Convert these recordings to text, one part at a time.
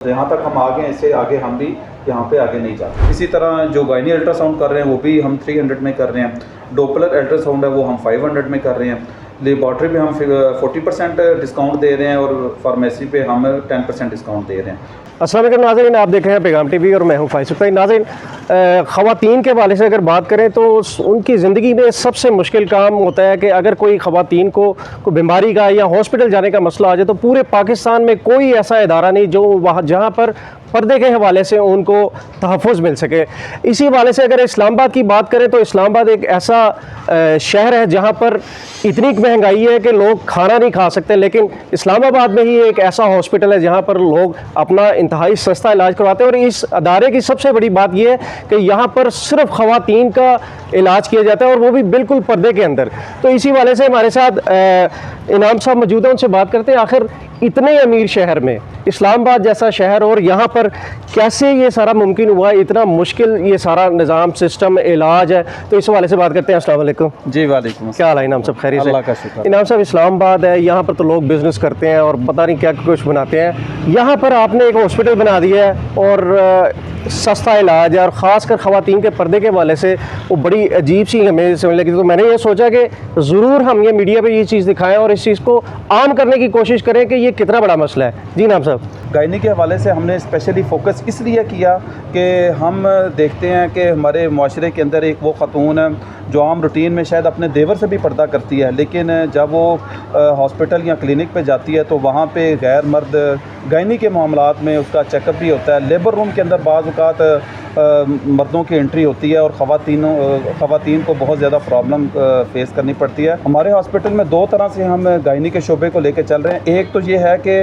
यहाँ तक हम आगे हैं, इससे आगे हम भी यहाँ पे आगे नहीं जाते। इसी तरह जो गायनी अल्ट्रासाउंड कर रहे हैं वो भी हम 300 में कर रहे हैं। डोपलर अल्ट्रासाउंड है वो हम 500 में कर रहे हैं। लेबॉर्ट्री पे हम 40% डिस्काउंट दे रहे हैं और फार्मेसी पे हम 10% डिस्काउंट दे रहे हैं। अस्सलाम वालेकुम नाज़रीन, आप देख रहे हैं पैगाम टीवी और मैं हूं फ़ाइज़ सुल्तान। नाज़रीन, ख़वातीन के हवाले से अगर बात करें तो उनकी ज़िंदगी में सबसे मुश्किल काम होता है कि अगर कोई ख़वातीन को बीमारी का या हॉस्पिटल जाने का मसला आ जाए तो पूरे पाकिस्तान में कोई ऐसा इदारा नहीं जो वहाँ जहाँ पर पर्दे के हवाले से उनको तहफ़्फ़ुज़ मिल सके। इसी हवाले से अगर इस्लामाबाद की बात करें तो इस्लामाबाद एक ऐसा शहर है जहाँ पर इतनी महंगाई है कि लोग खाना नहीं खा सकते, लेकिन इस्लामाबाद में ही एक ऐसा हॉस्पिटल है जहाँ पर लोग अपना इंतहाई सस्ता इलाज करवाते हैं। और इस अदारे की सबसे बड़ी बात यह है कि यहाँ पर सिर्फ ख़वातीन का इलाज किया जाता है और वो भी बिल्कुल पर्दे के अंदर। तो इसी वाले से हमारे साथ इनाम साहब मौजूद हैं, उनसे बात करते हैं आखिर इतने अमीर शहर में इस्लामाबाद जैसा शहर और यहाँ पर कैसे ये सारा मुमकिन हुआ, इतना मुश्किल ये सारा निज़ाम सिस्टम इलाज है। तो इस हवाले से बात करते हैं। अस्सलाम वालेकुम। जी वालेकुम। क्या हाल है इनाम साहब? खैरियत से? अल्लाह का शुक्र। इनाम साहब, इस्लामाबाद है, यहाँ पर तो लोग बिज़नेस करते हैं और पता नहीं क्या कुछ बनाते हैं। यहाँ पर आपने एक हॉस्पिटल बना दिया है और सस्ता इलाज है और ख़ासकर ख़वातीन के पर्दे के हवाले से वो बड़ी अजीब सी हमें समझ लगी। तो मैंने ये सोचा कि ज़रूर हम ये मीडिया पे ये चीज़ दिखाएं और इस चीज़ को आम करने की कोशिश करें कि ये कितना बड़ा मसला है। जी नाम साहब। गायनी के हवाले से हमने स्पेशली फ़ोकस इसलिए किया कि हम देखते हैं कि हमारे माशरे के अंदर एक वो ख़ातून है जो आम रूटीन में शायद अपने देवर से भी पर्दा करती है, लेकिन जब वो हॉस्पिटल या क्लिनिक पे जाती है तो वहाँ पे गैर मर्द गायनी के मामलात में उसका चेकअप भी होता है। लेबर रूम के अंदर बाज़ औक़ात मर्दों की एंट्री होती है और ख़वातीन को बहुत ज़्यादा प्रॉब्लम फेस करनी पड़ती है। हमारे हॉस्पिटल में दो तरह से हम गायनी के शोबे को लेकर चल रहे हैं। एक तो ये है कि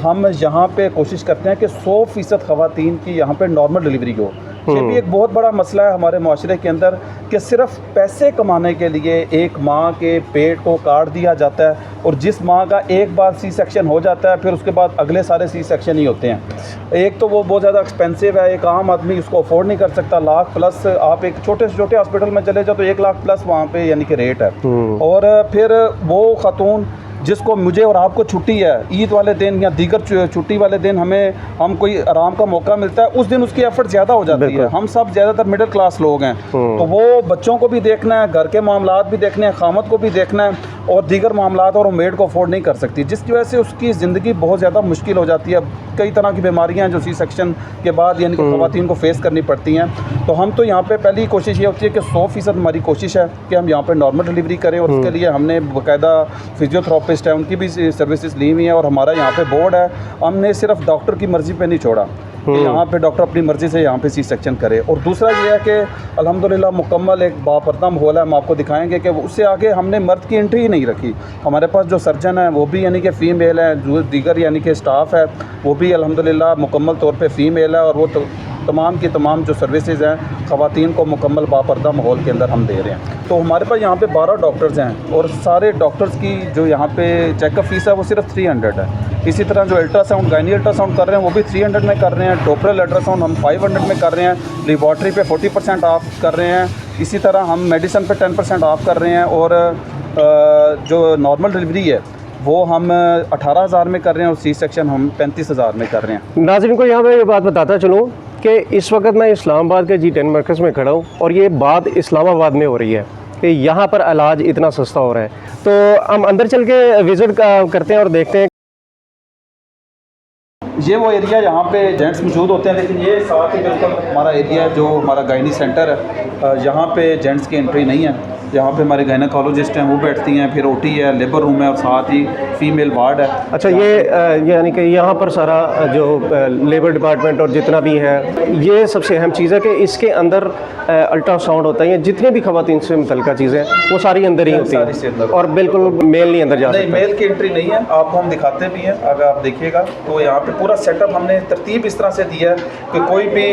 हम यहाँ पे कोशिश करते हैं कि 100% ख़वातीन की यहाँ पे नॉर्मल डिलीवरी हो। ये भी एक बहुत बड़ा मसला है हमारे माशरे के अंदर कि सिर्फ पैसे कमाने के लिए एक माँ के पेट को काट दिया जाता है और जिस माँ का एक बार सी सेक्शन हो जाता है फिर उसके बाद अगले सारे सी सेक्शन ही होते हैं। एक तो वो बहुत ज़्यादा एक्सपेंसिव है, एक आम आदमी उसको अफोर्ड नहीं कर सकता। लाख प्लस आप एक छोटे से छोटे हॉस्पिटल में चले जाओ तो 1 लाख प्लस वहाँ पे यानी कि रेट है। और फिर वो खातून जिसको मुझे और आपको छुट्टी है ईद वाले दिन या दीगर छुट्टी वाले दिन हम कोई आराम का मौका मिलता है, उस दिन उसकी एफर्ट ज़्यादा हो जाती है। हम सब ज़्यादातर मिडिल क्लास लोग हैं तो वो बच्चों को भी देखना है, घर के मामलात भी देखने हैं, खामत को भी देखना है और दीगर मामलात और मेड को अफोर्ड नहीं कर सकती, जिसकी वजह से उसकी ज़िंदगी बहुत ज़्यादा मुश्किल हो जाती है। कई तरह की बीमारियाँ हैं जो सी सेक्शन के बाद यानी कि ख़वातीन को फेस करनी पड़ती हैं। तो हम तो यहाँ पे पहली कोशिश ये होती है कि 100% हमारी कोशिश है कि हम यहाँ पे नॉर्मल डिलीवरी करें और उसके लिए हमने बाकायदा फिजियोथेरेपिस्ट है उनकी भी सर्विसेज ली हुई है और हमारा यहाँ पे बोर्ड है। हमने सिर्फ डॉक्टर की मर्ज़ी पे नहीं छोड़ा कि यहाँ पे डॉक्टर अपनी मर्ज़ी से यहाँ पे सी सेक्शन करे। और दूसरा ये है कि अल्हम्दुलिल्लाह मुकम्मल एक बापर्दा माहौल है। हम आपको दिखाएंगे कि उससे आगे हमने मर्द की एंट्री ही नहीं रखी। हमारे पास जो सर्जन है वो भी यानी कि फ़ीमेल है, जो दीगर यानी कि स्टाफ है वो भी अल्हम्दुलिल्लाह मुकम्मल तौर पर फ़ीमेल है और वो तमाम की तमाम जो सर्विसेज हैं ख़वातीन को मुकम्मल बापर्दा माहौल के अंदर हम दे रहे हैं। तो हमारे पास यहाँ पे 12 डॉक्टर्स हैं और सारे डॉक्टर्स की जो यहाँ पे चेकअप फ़ीस है वो सिर्फ 300 है। इसी तरह जो अल्ट्रासाउंड गायनी अल्ट्रासाउंड कर रहे हैं वो भी 300 में कर रहे हैं। डोपलर अल्ट्रासाउंड हम 500 में कर रहे हैं। लेबॉर्ट्री पे 40% ऑफ कर रहे हैं। इसी तरह हम मेडिसिन पे 10% ऑफ कर रहे हैं और जो नॉर्मल डिलीवरी है वो हम 18,000 में कर रहे हैं और सी सेक्शन हम 35,000 में कर रहे हैं। नाज़रीन को यहाँ पे ये बात बताता चलूँ कि इस वक्त मैं इस्लामाबाद के G10 मरकज़ में खड़ा हूँ और ये बात इस्लामाबाद में हो रही है कि यहाँ पर इलाज इतना सस्ता हो रहा है। तो हम अंदर चल के विज़िट करते हैं और देखते हैं। ये वो एरिया यहाँ पे जेंट्स मौजूद होते हैं, लेकिन ये साथ ही बिल्कुल हमारा एरिया है जो हमारा गायनी सेंटर है। यहाँ पे जेंट्स की एंट्री नहीं है। यहाँ पे हमारे गायनेकोलॉजिस्ट हैं वो बैठती हैं, फिर ओटी है, लेबर रूम है और साथ ही फीमेल वार्ड है। अच्छा, ये यानी कि यहाँ पर सारा जो लेबर डिपार्टमेंट और जितना भी है ये सबसे अहम चीज़ है कि इसके अंदर अल्ट्रासाउंड होता है। जितनी भी ख़वातीन से मुतल्लिक़ा चीज़ें वो सारी अंदर ही होती हैं और बिल्कुल मेल नहीं अंदर जा सकता। नहीं, मेल की एंट्री नहीं है। आपको हम दिखाते भी हैं, अगर आप देखिएगा तो यहाँ पे पूरा सेटअप हमने तरतीब इस तरह से दिया है कि कोई भी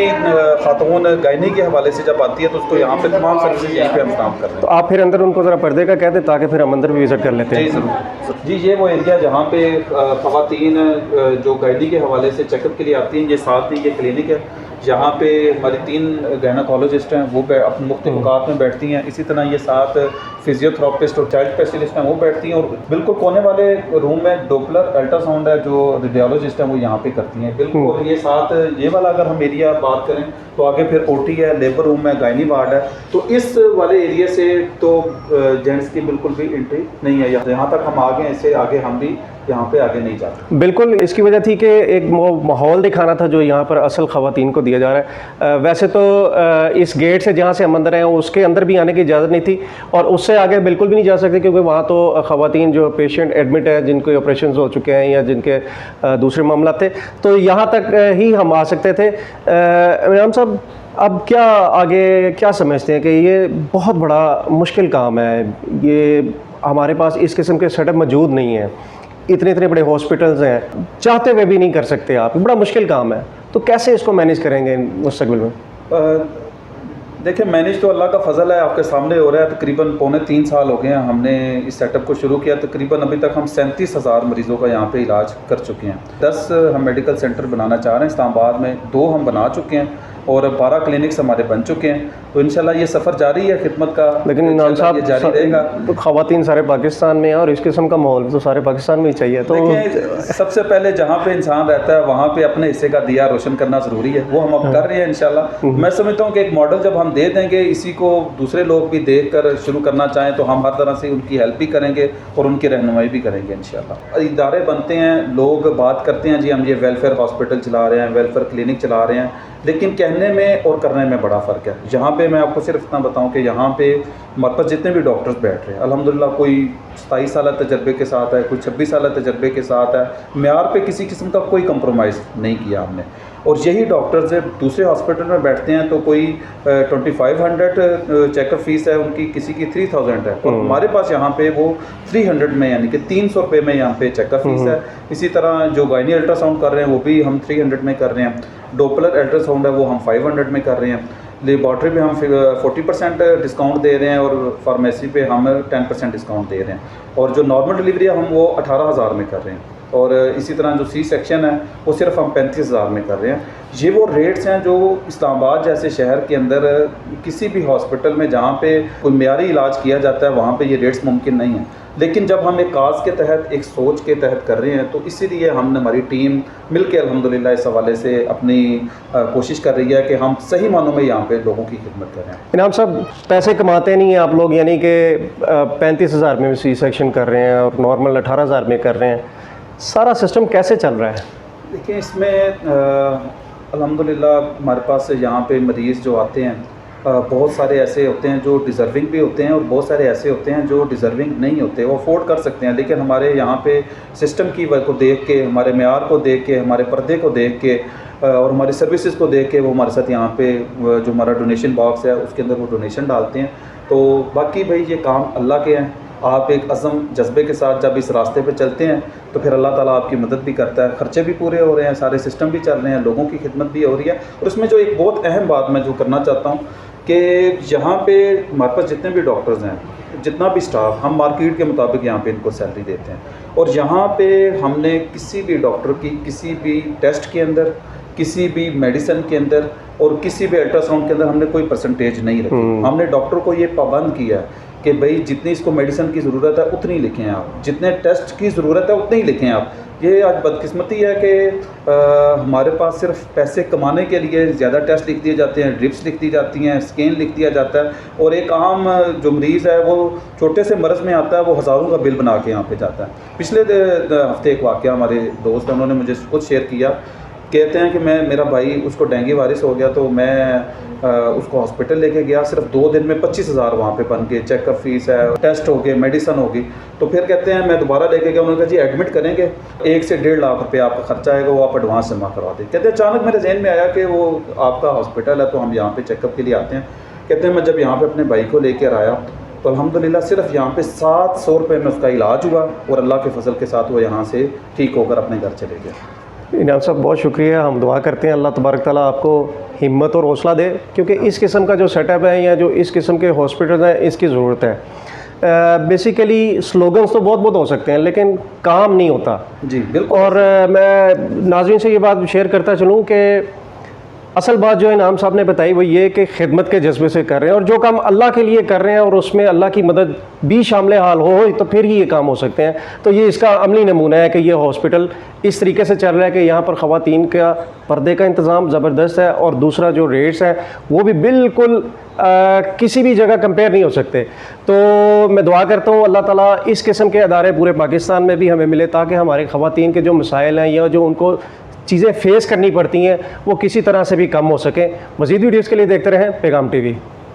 खातून गायनी के हवाले से जब आती है तो उसको यहाँ पे तमाम सर्विसेज यहीं पे हम काम कर रहे हैं। तो आप आप फिर अंदर उनको ज़रा पर्दे का कहते ताकि फिर हम अंदर भी विज़िट कर लेते हैं। जी ज़रूर जी, ये वो एरिया जहाँ पे ख़वातीन जो गायनी के हवाले से चेकअप के लिए आती हैं, ये साथ ही ये क्लिनिक है जहाँ पे हमारी 3 गायनाकोलॉजिस्ट हैं, वो अपने मुख्तलिफ औकात में बैठती हैं। इसी तरह ये 7 फिजियोथेरापिस्ट और चाइल्ड स्पेशलिस्ट हैं, वो बैठती हैं। और बिल्कुल कोने वाले रूम में डॉपलर अल्ट्रासाउंड है जो रेडियोलॉजिस्ट हैं वो यहाँ पे करती हैं बिल्कुल। और ये साथ ये वाला अगर हम एरिया बात करें तो आगे फिर ओटी है, लेबर रूम है, गायनी वार्ड है। तो इस वाले एरिया से तो जेंट्स की बिल्कुल भी एंट्री नहीं है। यहाँ तक हम आगे, इससे आगे हम भी यहाँ पे आगे नहीं जाते। बिल्कुल, इसकी वजह थी कि एक माहौल दिखाना था जो यहाँ पर असल ख़वातीन को दिया जा रहा है। वैसे तो इस गेट से जहाँ से हम अंदर हैं उसके अंदर भी आने की इजाज़त नहीं थी और उससे आगे बिल्कुल भी नहीं जा सकते, क्योंकि वहाँ तो ख़वातीन जो पेशेंट एडमिट है, जिनके ऑपरेशन हो चुके हैं या जिनके दूसरे मामला थे, तो यहाँ तक ही हम आ सकते थे। इमाम साहब, अब क्या आगे क्या समझते हैं कि ये बहुत बड़ा मुश्किल काम है, ये हमारे पास इस किस्म के सेटअप मौजूद नहीं है, इतने इतने बड़े हॉस्पिटल्स हैं, चाहते हुए भी नहीं कर सकते आप, बड़ा मुश्किल काम है, तो कैसे इसको मैनेज करेंगे मुस्तकबिल में? देखिए, मैनेज तो अल्लाह का फ़ज़ल है, आपके सामने हो रहा है। तकरीबन 3.25 साल हो गए हैं हमने इस सेटअप को शुरू किया। तकरीबन अभी तक हम 37,000 मरीज़ों का यहाँ पे इलाज कर चुके हैं। 10 हम मेडिकल सेंटर बनाना चाह रहे हैं इस्लामाबाद में, 2 हम बना चुके हैं और 12 क्लिनिक्स हमारे बन चुके हैं। तो इंशाल्लाह ये सफ़र जारी है खिदमत का, लेकिन इमाम साहब जारी रहेगा। तो ख़वातीन सारे पाकिस्तान में है और इस किस्म का माहौल तो सारे पाकिस्तान में ही चाहिए। तो सबसे पहले जहाँ पे इंसान रहता है वहाँ पे अपने हिस्से का दिया रोशन करना ज़रूरी है, वो हम अब कर रहे हैं इंशाल्लाह। मैं समझता हूँ कि एक मॉडल जब हम दे देंगे, इसी को दूसरे लोग भी देख कर शुरू करना चाहें तो हम हर तरह से उनकी हेल्प भी करेंगे और उनकी रहनुमाई भी करेंगे इंशाल्लाह। इदारे बनते हैं, लोग बात करते हैं जी हम ये वेलफेयर हॉस्पिटल चला रहे हैं, वेलफेयर क्लिनिक चला रहे हैं, लेकिन कहने में और करने में बड़ा फ़र्क है। यहाँ पे मैं आपको सिर्फ इतना बताऊँ कि यहाँ पे हमारे पास जितने भी डॉक्टर्स बैठ रहे हैं, अल्हम्दुलिल्लाह कोई 27 साल तजर्बे के साथ है, कोई 26 साल तजर्बे के साथ है। म्यार पे किसी किस्म का कोई कंप्रोमाइज़ नहीं किया हमने। और यही डॉक्टर्स जब दूसरे हॉस्पिटल में बैठते हैं तो कोई 2500 चेकअप फ़ीस है उनकी, किसी की 3000 है, और हमारे पास यहाँ पे वो 300 में, यानी कि 300 रुपये में यहाँ पे चेकअप फ़ीस है। इसी तरह जो गायनी अल्ट्रासाउंड कर रहे हैं वो भी हम 300 में कर रहे हैं। डॉपलर अल्ट्रासाउंड है वो हम 500 में कर रहे हैं। लेबॉर्ट्री पे हम 40% डिस्काउंट दे रहे हैं और फार्मेसी पे हम 10% डिस्काउंट दे रहे हैं। और जो नॉर्मल डिलीवरी है हम वो 18,000 में कर रहे हैं। और इसी तरह जो सी सेक्शन है वो सिर्फ हम 35,000 में कर रहे हैं। ये वो रेट्स हैं जो इस्लामाबाद जैसे शहर के अंदर किसी भी हॉस्पिटल में जहाँ पे कोई मेयारी इलाज किया जाता है वहाँ पे ये रेट्स मुमकिन नहीं है। लेकिन जब हम एक काज के तहत, एक सोच के तहत कर रहे हैं तो इसीलिए हमने, हमारी टीम मिलकर अल्हम्दुलिल्लाह इस हवाले से अपनी कोशिश कर रही है कि हम सही मानों में यहाँ पे लोगों की खिदमत करें। इनाम साहब, पैसे कमाते नहीं हैं आप लोग, यानी कि 35,000 में सी सेक्शन कर रहे हैं और नॉर्मल 18,000 में कर रहे हैं, सारा सिस्टम कैसे चल रहा है? देखिए, इसमें अल्हम्दुलिल्लाह हमारे पास यहाँ पे मरीज़ जो आते हैं बहुत सारे ऐसे होते हैं जो डिज़र्विंग भी होते हैं और बहुत सारे ऐसे होते हैं जो डिज़र्विंग नहीं होते, वो अफोर्ड कर सकते हैं। लेकिन हमारे यहाँ पे सिस्टम की को देख के, हमारे मेयार को देख के, हमारे पर्दे को देख के और हमारी सर्विसेज को देख के वो हमारे साथ यहाँ पे जो हमारा डोनेशन बॉक्स है उसके अंदर वो डोनेशन डालते हैं। तो बाकी भाई ये काम अल्लाह के हैं। आप एक अज़म जज्बे के साथ जब इस रास्ते पे चलते हैं तो फिर अल्लाह ताला आपकी मदद भी करता है, ख़र्चे भी पूरे हो रहे हैं, सारे सिस्टम भी चल रहे हैं, लोगों की खिदमत भी हो रही है। और इसमें जो एक बहुत अहम बात मैं जो करना चाहता हूँ कि यहाँ पे हमारे पास जितने भी डॉक्टर्स हैं, जितना भी स्टाफ, हम मार्केट के मुताबिक यहाँ पे इनको सैलरी देते हैं। और यहाँ पे हमने किसी भी डॉक्टर की किसी भी टेस्ट के अंदर, किसी भी मेडिसिन के अंदर और किसी भी अल्ट्रासाउंड के अंदर हमने कोई परसेंटेज नहीं रखी। हमने डॉक्टर को ये पाबंद किया कि भाई जितनी इसको मेडिसिन की ज़रूरत है उतनी लिखें आप, जितने टेस्ट की ज़रूरत है उतने ही लिखें आप। ये आज बदकिस्मती है कि हमारे पास सिर्फ पैसे कमाने के लिए ज़्यादा टेस्ट लिख दिए जाते हैं, ड्रिप्स लिख दी जाती हैं, स्कैन लिख दिया जाता है, और एक आम जो मरीज़ है वो छोटे से मर्ज़ में आता है, वो हज़ारों का बिल बना के यहाँ पे जाता है। पिछले हफ्ते एक वाक़या हमारे दोस्त हैं, उन्होंने मुझे खुद शेयर किया, कहते हैं कि मेरा भाई उसको डेंगू वायरस हो गया तो मैं उसको हॉस्पिटल लेके गया, सिर्फ 2 दिन में 25,000 वहाँ पे बन गए, चेकअप फ़ीस है, टेस्ट हो गए, मेडिसिन होगी। तो फिर कहते हैं मैं दोबारा लेके गया, उन्होंने कहा जी एडमिट करेंगे, 1 से 1.5 लाख रुपये आपका खर्चा आएगा, वो आप एडवांस जमा करवा दें। कहते हैं अचानक मेरे जहन में आया कि वो आपका हॉस्पिटल है तो हम यहाँ पर चेकअप के लिए आते हैं। कहते हैं मैं जब यहाँ पर अपने भाई को लेकर आया तो अल्हम्दुलिल्लाह सिर्फ यहाँ पे 700 रुपये में उसका इलाज हुआ और अल्लाह के फजल के साथ वो यहाँ से ठीक होकर अपने घर चले गए। इनाम साहब, बहुत शुक्रिया। हम दुआ करते हैं अल्लाह तबारक ताला आपको हिम्मत और हौसला दे, क्योंकि इस किस्म का जो सेटअप है या जो इस किस्म के हॉस्पिटल हैं इसकी ज़रूरत है। बेसिकली स्लोगन्स तो बहुत बहुत हो सकते हैं लेकिन काम नहीं होता। जी बिल्कुल। और मैं नाज़रीन से ये बात शेयर करता चलूँ कि असल बात जो इनाम साहब ने बताई वो ये कि खिदमत के जज्बे से कर रहे हैं, और जो काम अल्लाह के लिए कर रहे हैं और उसमें अल्लाह की मदद भी शामिल हाल हो तो फिर ही ये काम हो सकते हैं। तो ये इसका अमली नमूना है कि ये हॉस्पिटल इस तरीके से चल रहा है कि यहाँ पर ख़वातीन का पर्दे का इंतज़ाम ज़बरदस्त है, और दूसरा जो रेट्स हैं वो भी बिल्कुल किसी भी जगह कंपेयर नहीं हो सकते। तो मैं दुआ करता हूँ अल्लाह ताला इस किस्म के अदारे पूरे पाकिस्तान में भी हमें मिले, ताकि हमारे ख़वातीन के जो मसाइल हैं या जो उनको चीज़ें फेस करनी पड़ती हैं वो किसी तरह से भी कम हो सकें। मज़ीद वीडियोज़ के लिए देखते रहें पैगाम TV।